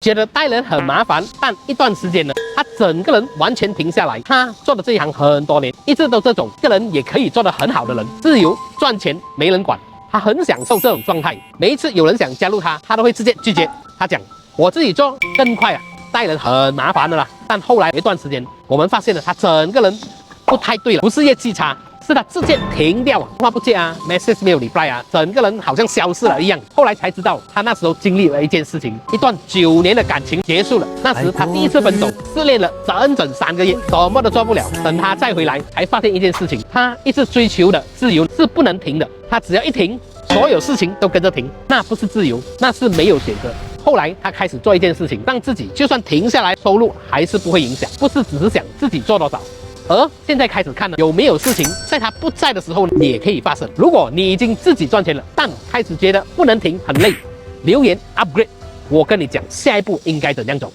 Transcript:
觉得带人很麻烦，但一段时间呢，他整个人完全停下来。他做的这一行很多年，一直都这种个人也可以做得很好的人，自由赚钱没人管，他很享受这种状态。每一次有人想加入他，他都会直接拒绝。他讲我自己做更快啊，带人很麻烦的啦。但后来一段时间，我们发现了他整个人不太对了，不是业绩差。是他直接停掉啊，电话不接啊 ，message 没有 reply 啊，整个人好像消失了一样。后来才知道，他那时候经历了一件事情，一段9年的感情结束了。那时他第一次分手，失恋了整整3个月，什么都做不了。等他再回来，才发现一件事情，他一直追求的自由是不能停的。他只要一停，所有事情都跟着停，那不是自由，那是没有选择。后来他开始做一件事情，让自己就算停下来，收入还是不会影响，不是只是想自己做多少。而现在开始看呢，有没有事情在他不在的时候也可以发生？如果你已经自己赚钱了，但开始觉得不能停，很累，留言 upgrade， 我跟你讲下一步应该怎样走。